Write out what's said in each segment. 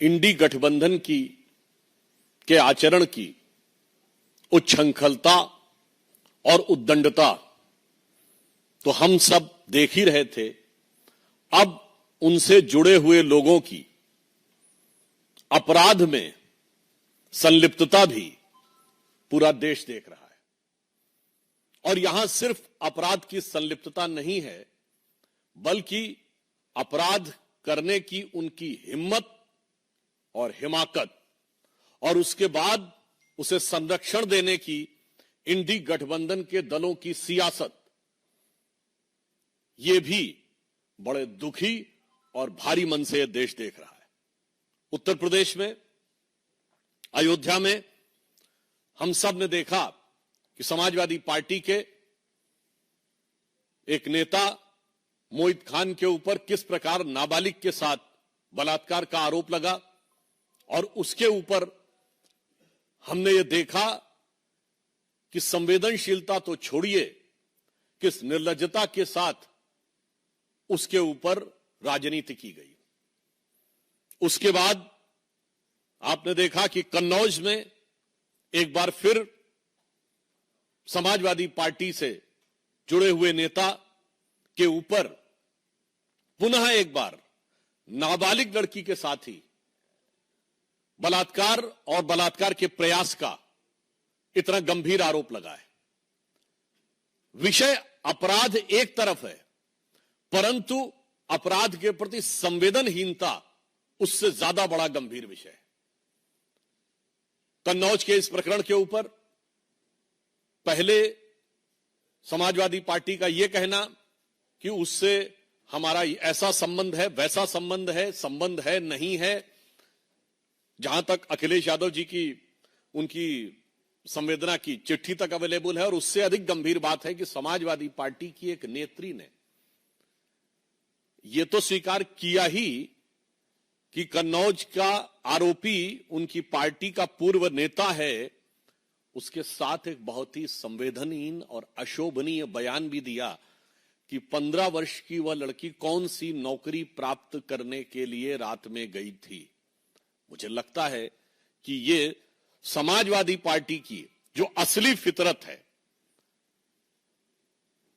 इंडी गठबंधन के आचरण की उच्छृंखलता और उद्दंडता तो हम सब देख ही रहे थे। अब उनसे जुड़े हुए लोगों की अपराध में संलिप्तता भी पूरा देश देख रहा है। और यहां सिर्फ अपराध की संलिप्तता नहीं है, बल्कि अपराध करने की उनकी हिम्मत और हिमाकत और उसके बाद उसे संरक्षण देने की इंडी गठबंधन के दलों की सियासत, ये भी बड़े दुखी और भारी मन से देश देख रहा है। उत्तर प्रदेश में अयोध्या में हम सब ने देखा कि समाजवादी पार्टी के एक नेता मोहित खान के ऊपर किस प्रकार नाबालिग के साथ बलात्कार का आरोप लगा और उसके ऊपर हमने ये देखा कि संवेदनशीलता तो छोड़िए, किस निर्लज्जता के साथ उसके ऊपर राजनीति की गई। उसके बाद आपने देखा कि कन्नौज में एक बार फिर समाजवादी पार्टी से जुड़े हुए नेता के ऊपर पुनः एक बार नाबालिग लड़की के साथ ही बलात्कार और बलात्कार के प्रयास का इतना गंभीर आरोप लगा है। विषय अपराध एक तरफ है, परंतु अपराध के प्रति संवेदनहीनता उससे ज्यादा बड़ा गंभीर विषय है। कन्नौज के इस प्रकरण के ऊपर पहले समाजवादी पार्टी का यह कहना कि उससे हमारा ऐसा संबंध है, वैसा संबंध है नहीं है। जहां तक अखिलेश यादव जी की उनकी संवेदना की चिट्ठी तक अवेलेबल है, और उससे अधिक गंभीर बात है कि समाजवादी पार्टी की एक नेत्री ने यह तो स्वीकार किया ही कि कन्नौज का आरोपी उनकी पार्टी का पूर्व नेता है, उसके साथ एक बहुत ही संवेदनहीन और अशोभनीय बयान भी दिया कि 15 वर्ष की वह लड़की कौन सी नौकरी प्राप्त करने के लिए रात में गई थी। मुझे लगता है कि ये समाजवादी पार्टी की जो असली फितरत है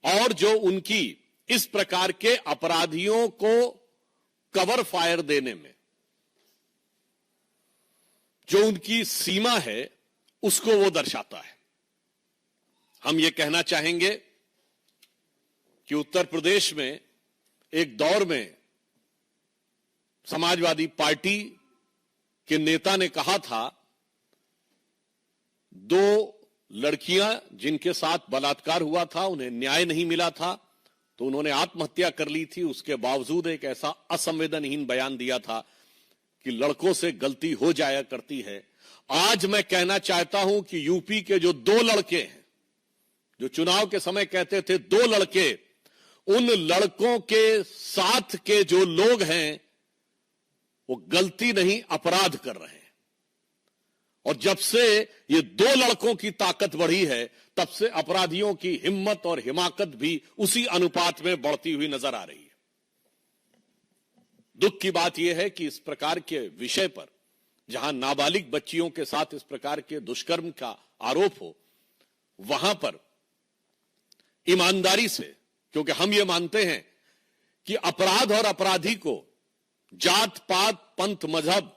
और जो उनकी इस प्रकार के अपराधियों को कवर फायर देने में जो उनकी सीमा है, उसको वो दर्शाता है। हम ये कहना चाहेंगे कि उत्तर प्रदेश में एक दौर में समाजवादी पार्टी के नेता ने कहा था, 2 लड़कियां जिनके साथ बलात्कार हुआ था उन्हें न्याय नहीं मिला था, तो उन्होंने आत्महत्या कर ली थी। उसके बावजूद एक ऐसा असंवेदनहीन बयान दिया था कि लड़कों से गलती हो जाया करती है। आज मैं कहना चाहता हूं कि यूपी के जो 2 लड़के हैं, जो चुनाव के समय कहते थे 2 लड़के, उन लड़कों के साथ के जो लोग हैं वो गलती नहीं अपराध कर रहे हैं। और जब से ये 2 लड़कों की ताकत बढ़ी है, तब से अपराधियों की हिम्मत और हिमाकत भी उसी अनुपात में बढ़ती हुई नजर आ रही है। दुख की बात यह है कि इस प्रकार के विषय पर, जहां नाबालिग बच्चियों के साथ इस प्रकार के दुष्कर्म का आरोप हो, वहां पर ईमानदारी से, क्योंकि हम ये मानते हैं कि अपराध और अपराधी को जात पात, पंथ, मजहब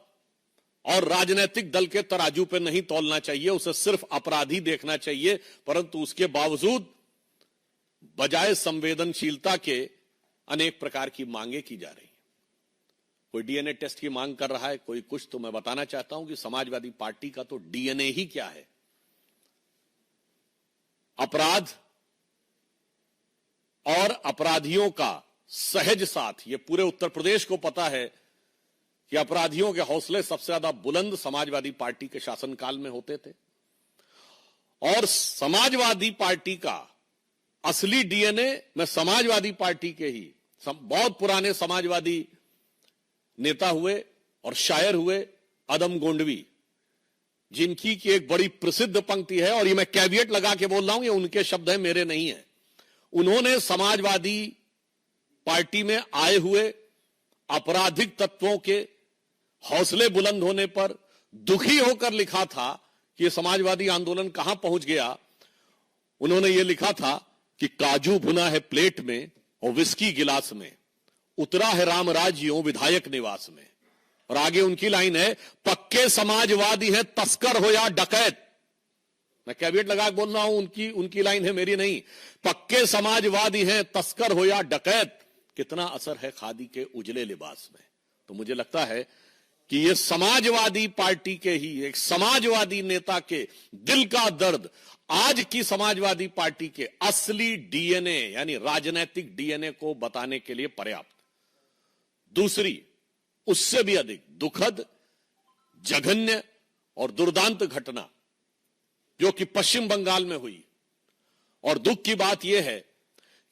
और राजनीतिक दल के तराजू पे नहीं तौलना चाहिए, उसे सिर्फ अपराधी देखना चाहिए। परंतु उसके बावजूद बजाय संवेदनशीलता के अनेक प्रकार की मांगे की जा रही हैं। कोई डीएनए टेस्ट की मांग कर रहा है, कोई कुछ। तो मैं बताना चाहता हूं कि समाजवादी पार्टी का तो डीएनए ही क्या है। अपराध और अपराधियों का सहज साथ, ये पूरे उत्तर प्रदेश को पता है कि अपराधियों के हौसले सबसे ज्यादा बुलंद समाजवादी पार्टी के शासनकाल में होते थे। और समाजवादी पार्टी का असली डीएनए, मैं समाजवादी पार्टी के ही बहुत पुराने समाजवादी नेता हुए और शायर हुए अदम गोंडवी, जिनकी की एक बड़ी प्रसिद्ध पंक्ति है, और ये मैं कैविएट लगा के बोल रहा हूं, ये उनके शब्द हैं, मेरे नहीं है। उन्होंने समाजवादी पार्टी में आए हुए आपराधिक तत्वों के हौसले बुलंद होने पर दुखी होकर लिखा था कि ये समाजवादी आंदोलन कहां पहुंच गया। उन्होंने ये लिखा था कि काजू भुना है प्लेट में और विस्की गिलास में, उतरा है रामराज यूं विधायक निवास में। और आगे उनकी लाइन है, पक्के समाजवादी हैं तस्कर हो या डकैत। मैं कैविएट लगा बोल रहा हूं, उनकी लाइन है, मेरी नहीं। पक्के समाजवादी हैं तस्कर हो या डकैत, कितना असर है खादी के उजले लिबास में। तो मुझे लगता है कि ये समाजवादी पार्टी के ही एक समाजवादी नेता के दिल का दर्द आज की समाजवादी पार्टी के असली डीएनए यानी राजनीतिक डीएनए को बताने के लिए पर्याप्त। दूसरी, उससे भी अधिक दुखद, जघन्य और दुर्दांत घटना जो कि पश्चिम बंगाल में हुई, और दुख की बात यह है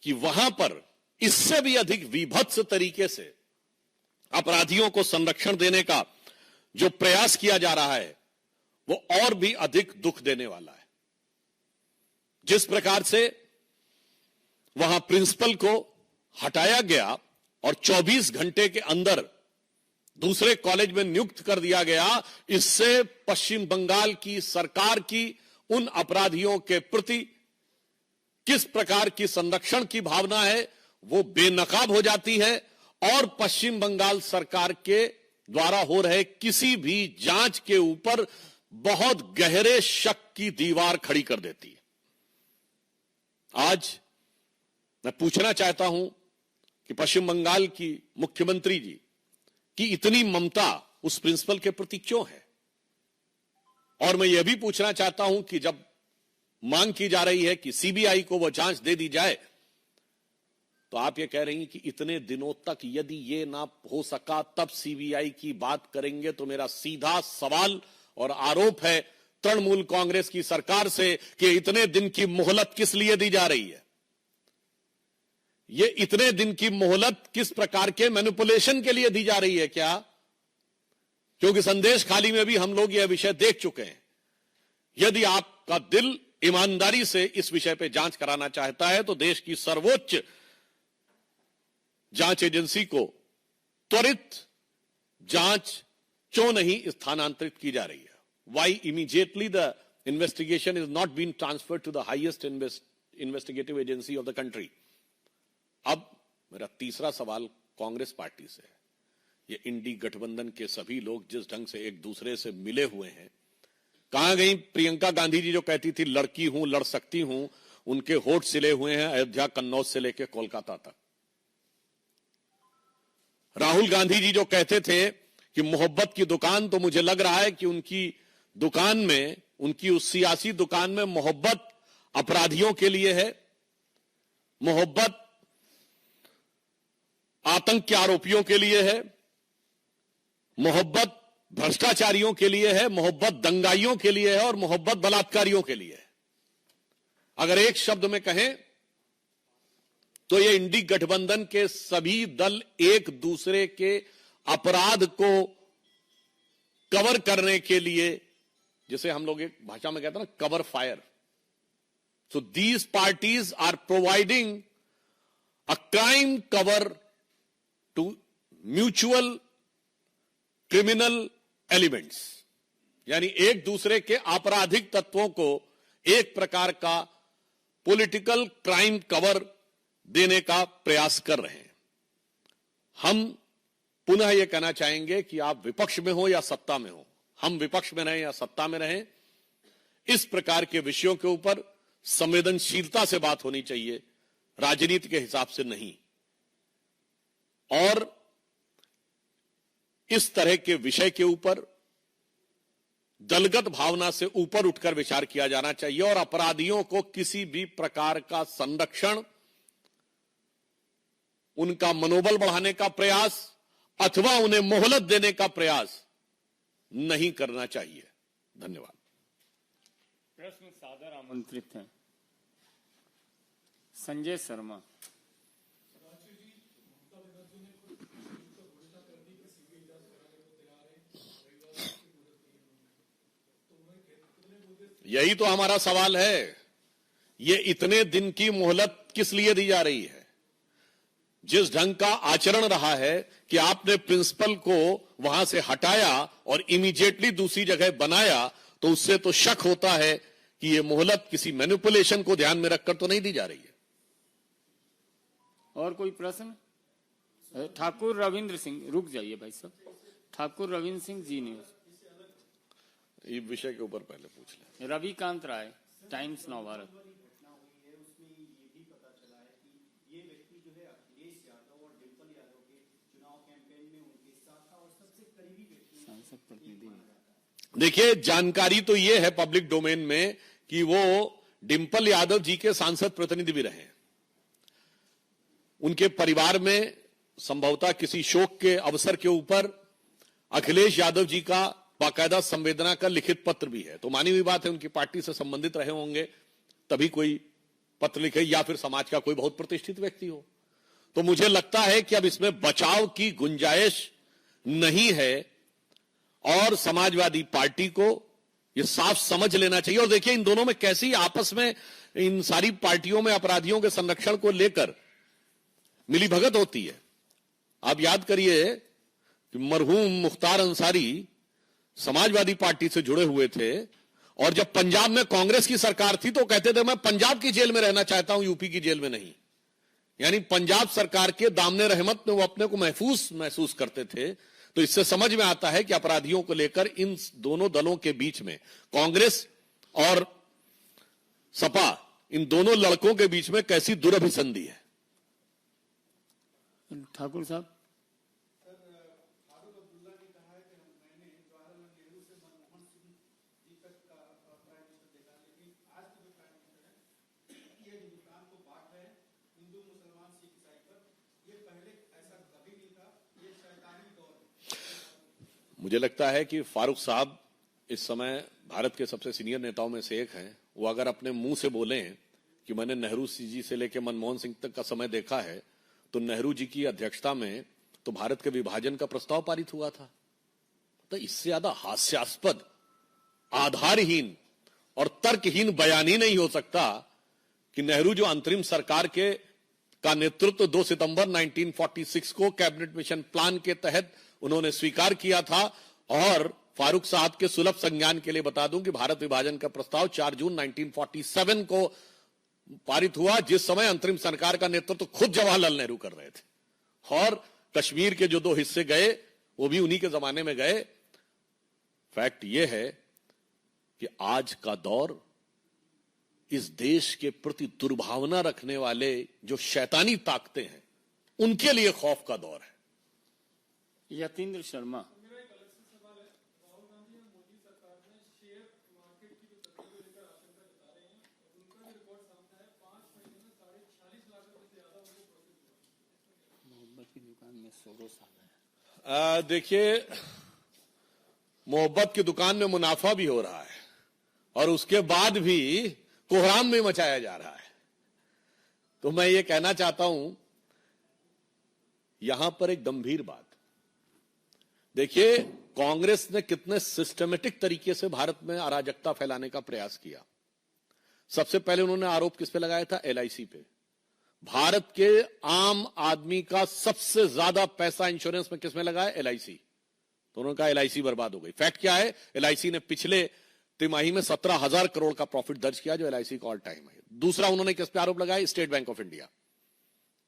कि वहां पर इससे भी अधिक विभत्स तरीके से अपराधियों को संरक्षण देने का जो प्रयास किया जा रहा है वो और भी अधिक दुख देने वाला है। जिस प्रकार से वहां प्रिंसिपल को हटाया गया और 24 घंटे के अंदर दूसरे कॉलेज में नियुक्त कर दिया गया, इससे पश्चिम बंगाल की सरकार की उन अपराधियों के प्रति किस प्रकार की संरक्षण की भावना है वो बेनकाब हो जाती है और पश्चिम बंगाल सरकार के द्वारा हो रहे किसी भी जांच के ऊपर बहुत गहरे शक की दीवार खड़ी कर देती है। आज मैं पूछना चाहता हूं कि पश्चिम बंगाल की मुख्यमंत्री जी की इतनी ममता उस प्रिंसिपल के प्रति क्यों है। और मैं यह भी पूछना चाहता हूं कि जब मांग की जा रही है कि सीबीआई को वो जांच दे दी जाए, तो आप ये कह रही हैं कि इतने दिनों तक यदि ये ना हो सका तब सीबीआई की बात करेंगे। तो मेरा सीधा सवाल और आरोप है तृणमूल कांग्रेस की सरकार से कि इतने दिन की मोहलत किस लिए दी जा रही है। ये इतने दिन की मोहलत किस प्रकार के मैनिपुलेशन के लिए दी जा रही है क्या? क्योंकि संदेश खाली में भी हम लोग यह विषय देख चुके हैं। यदि आपका दिल ईमानदारी से इस विषय पे जांच कराना चाहता है तो देश की सर्वोच्च जांच एजेंसी को त्वरित जांच क्यों नहीं स्थानांतरित की जा रही है? Why immediately the investigation is not been transferred to the highest investigative agency of the country. अब मेरा तीसरा सवाल कांग्रेस पार्टी से है। ये इंडी गठबंधन के सभी लोग जिस ढंग से एक दूसरे से मिले हुए हैं, कहां गई प्रियंका गांधी जी जो कहती थी लड़की हूं लड़ सकती हूं, उनके होठ सिले हुए हैं अयोध्या कन्नौज से लेकर कोलकाता तक। राहुल गांधी जी जो कहते थे कि मोहब्बत की दुकान, तो मुझे लग रहा है कि उनकी दुकान में, उनकी उस सियासी दुकान में मोहब्बत अपराधियों के लिए है, मोहब्बत आतंक के आरोपियों के लिए है, मोहब्बत भ्रष्टाचारियों के लिए है, मोहब्बत दंगाइयों के लिए है और मोहब्बत बलात्कारियों के लिए है। अगर एक शब्द में कहें तो ये इंडी गठबंधन के सभी दल एक दूसरे के अपराध को कवर करने के लिए, जिसे हम लोग एक भाषा में कहते हैं ना, cover fire. So these parties are providing a crime cover to mutual criminal elements, यानी एक दूसरे के आपराधिक तत्वों को एक प्रकार का पॉलिटिकल क्राइम कवर देने का प्रयास कर रहे हैं। हम पुनः यह कहना चाहेंगे कि आप विपक्ष में हो या सत्ता में हो, हम विपक्ष में रहें या सत्ता में रहें, इस प्रकार के विषयों के ऊपर संवेदनशीलता से बात होनी चाहिए, राजनीति के हिसाब से नहीं। और इस तरह के विषय के ऊपर दलगत भावना से ऊपर उठकर विचार किया जाना चाहिए और अपराधियों को किसी भी प्रकार का संरक्षण, उनका मनोबल बढ़ाने का प्रयास अथवा उन्हें मोहलत देने का प्रयास नहीं करना चाहिए। धन्यवाद। प्रश्न सादर आमंत्रित हैं संजय शर्मा। यही तो हमारा सवाल है, ये इतने दिन की मोहलत किस लिए दी जा रही है? जिस ढंग का आचरण रहा है कि आपने प्रिंसिपल को वहां से हटाया और इमीडिएटली दूसरी जगह बनाया, तो उससे तो शक होता है कि यह मोहलत किसी मैनिपुलेशन को ध्यान में रखकर तो नहीं दी जा रही है। और कोई प्रश्न? ठाकुर रविंद्र सिंह, रुक जाइए भाई साहब। ठाकुर रविंद्र सिंह, जी न्यूज। ये विषय के ऊपर पहले पूछ लें। रविकांत राय, टाइम्स नव भारत। देखिए, जानकारी तो यह है पब्लिक डोमेन में कि वो डिंपल यादव जी के सांसद प्रतिनिधि भी रहे। उनके परिवार में संभवतः किसी शोक के अवसर के ऊपर अखिलेश यादव जी का बाकायदा संवेदना का लिखित पत्र भी है। तो मानी हुई बात है उनकी पार्टी से संबंधित रहे होंगे, तभी कोई पत्र लिखे, या फिर समाज का कोई बहुत प्रतिष्ठित व्यक्ति हो। तो मुझे लगता है कि अब इसमें बचाव की गुंजाइश नहीं है और समाजवादी पार्टी को यह साफ समझ लेना चाहिए। और देखिए, इन दोनों में कैसी आपस में, इन सारी पार्टियों में अपराधियों के संरक्षण को लेकर मिलीभगत होती है। आप याद करिए कि मरहूम मुख्तार अंसारी समाजवादी पार्टी से जुड़े हुए थे, और जब पंजाब में कांग्रेस की सरकार थी तो कहते थे मैं पंजाब की जेल में रहना चाहता हूं, यूपी की जेल में नहीं। यानी पंजाब सरकार के दामने रहमत में वो अपने को महसूस करते थे। तो इससे समझ में आता है कि अपराधियों को लेकर इन दोनों दलों के बीच में, कांग्रेस और सपा, इन दोनों लड़कों के बीच में कैसी दुरभिसंधि है। ठाकुर साहब, मुझे लगता है कि फारूक साहब इस समय भारत के सबसे सीनियर नेताओं में से एक हैं। वो अगर अपने मुंह से बोलें कि मैंने नेहरू जी से लेकर मनमोहन सिंह तक का समय देखा है, तो नेहरू जी की अध्यक्षता में तो भारत के विभाजन का प्रस्ताव पारित हुआ था। तो इससे ज्यादा हास्यास्पद, आधारहीन और तर्कहीन बयान ही नहीं हो सकता कि नेहरू जो अंतरिम सरकार का नेतृत्व 2 सितंबर 1946 को कैबिनेट मिशन प्लान के तहत उन्होंने स्वीकार किया था। और फारूक साहब के सुलभ संज्ञान के लिए बता दूं कि भारत विभाजन का प्रस्ताव 4 जून 1947 को पारित हुआ, जिस समय अंतरिम सरकार का नेतृत्व खुद जवाहरलाल नेहरू कर रहे थे। और कश्मीर के जो 2 हिस्से गए वो भी उन्हीं के जमाने में गए। फैक्ट यह है कि आज का दौर इस देश के प्रति दुर्भावना रखने वाले जो शैतानी ताकतें हैं, उनके लिए खौफ का दौर है। यतीन्द्र शर्मा, मोहब्बत की दुकान में 16 साल है। देखिए, मोहब्बत की दुकान में मुनाफा भी हो रहा है और उसके बाद भी कोहराम में मचाया जा रहा है। तो मैं ये कहना चाहता हूं यहां पर एक गंभीर बात, देखिए कांग्रेस ने कितने सिस्टमेटिक तरीके से भारत में अराजकता फैलाने का प्रयास किया। सबसे पहले उन्होंने आरोप किस पे लगाया था? एलआईसी पे। भारत के आम आदमी का सबसे ज्यादा पैसा इंश्योरेंस में किसमें लगाया? एलआईसी। तो उन्होंने कहा एलआईसी बर्बाद हो गई। फैक्ट क्या है? एलआईसी ने पिछले तिमाही में 17,000 करोड़ का प्रॉफिट दर्ज किया, जो एलआईसी का ऑल टाइम है। दूसरा उन्होंने किस पे आरोप लगाया? State bank of India.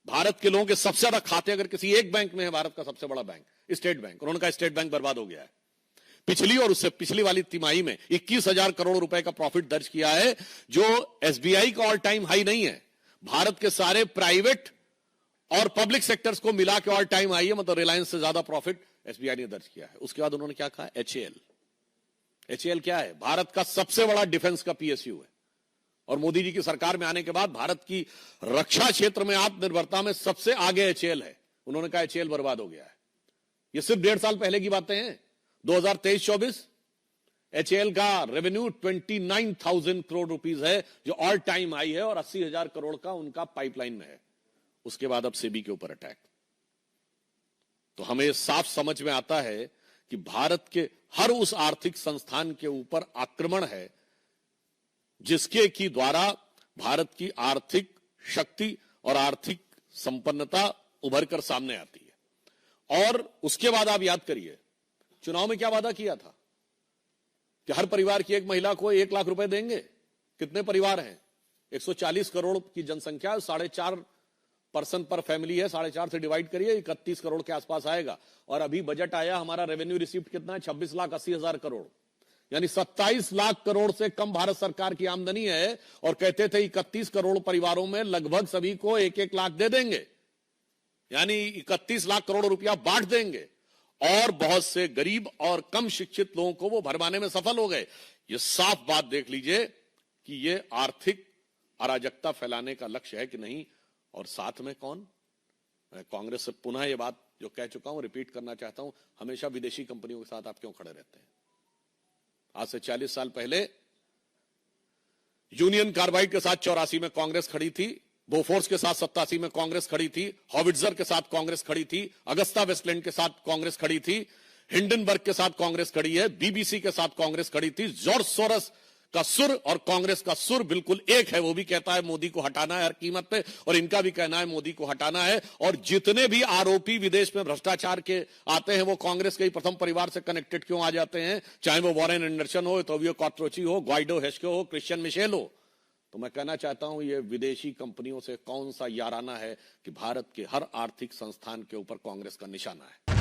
Bharat के लोगों के सबसे ज्यादा खाते अगर किसी एक बैंक में है, भारत का सबसे बड़ा बैंक स्टेट बैंक, उन्होंने कहा स्टेट बैंक बर्बाद हो गया है। पिछली और उससे पिछली वाली तिमाही में 21,000 करोड़ रुपए का प्रॉफिट दर्ज किया है, जो एसबीआई का ऑल टाइम हाई नहीं है। भारत के सारे प्राइवेट और पब्लिक सेक्टर्स को मिला के ऑल टाइम हाई है, मतलब रिलायंस से ज्यादा प्रॉफिट एसबीआई ने दर्ज किया है। उसके बाद उन्होंने क्या कहा? एचएएल। एचएएल क्या है? भारत का सबसे बड़ा डिफेंस का पीएसयू है और मोदी जी की सरकार में आने के बाद भारत की रक्षा क्षेत्र में आत्मनिर्भरता में सबसे आगे एचएएल है। उन्होंने कहा एचएएल बर्बाद हो गया है। ये सिर्फ 1.5 साल पहले की बातें हैं। 2023-24 एचएएल का रेवेन्यू 29,000 करोड़ रुपीस है, जो ऑल टाइम हाई है, और 80,000 करोड़ का उनका पाइपलाइन में है। उसके बाद अब सेबी के ऊपर अटैक। तो हमें साफ समझ में आता है कि भारत के हर उस आर्थिक संस्थान के ऊपर आक्रमण है जिसके की द्वारा भारत की आर्थिक शक्ति और आर्थिक संपन्नता उभर कर सामने आती है। और उसके बाद आप याद करिए, चुनाव में क्या वादा किया था कि हर परिवार की एक महिला को 1 लाख रुपए देंगे। कितने परिवार हैं? 140 करोड़ की जनसंख्या, 4.5% पर फैमिली है, 4.5 से डिवाइड करिए, 31 करोड़ के आसपास आएगा। और अभी बजट आया, हमारा रेवेन्यू रिसीप्ट कितना है? 26,80,000 करोड़, यानी 27 लाख करोड़ से कम भारत सरकार की आमदनी है। और कहते थे 31 करोड़ परिवारों में लगभग सभी को 1-1 लाख दे देंगे, यानी 31 लाख करोड़ रुपया बांट देंगे। और बहुत से गरीब और कम शिक्षित लोगों को वो भरवाने में सफल हो गए। ये साफ बात देख लीजिए कि ये आर्थिक अराजकता फैलाने का लक्ष्य है कि नहीं। और साथ में कौन? मैं कांग्रेस से पुनः ये बात जो कह चुका हूं रिपीट करना चाहता हूं, हमेशा विदेशी कंपनियों के साथ आप क्यों खड़े रहते हैं? आज से 40 साल पहले यूनियन कार्बाइड के साथ 84 में कांग्रेस खड़ी थी, बोफोर्स के साथ 87 में कांग्रेस खड़ी थी, हॉविट्जर के साथ कांग्रेस खड़ी थी, अगस्ता वेस्टलैंड के साथ कांग्रेस खड़ी थी, हिंडनबर्ग के साथ कांग्रेस खड़ी है, बीबीसी के साथ कांग्रेस खड़ी थी। जॉर्ज सोरस का सुर और कांग्रेस का सुर बिल्कुल एक है। वो भी कहता है मोदी को हटाना है हर कीमत पे, और इनका भी कहना है मोदी को हटाना है। और जितने भी आरोपी विदेश में भ्रष्टाचार के आते हैं वो कांग्रेस के ही प्रथम परिवार से कनेक्टेड क्यों आ जाते हैं? चाहे वो वॉरेन एंडरसन हो, टोबियो कॉट्रोची हो, ग्वाइडो हेस्को हो, क्रिश्चियन मिशेल हो। तो मैं कहना चाहता हूं ये विदेशी कंपनियों से कौन सा याराना है कि भारत के हर आर्थिक संस्थान के ऊपर कांग्रेस का निशाना है।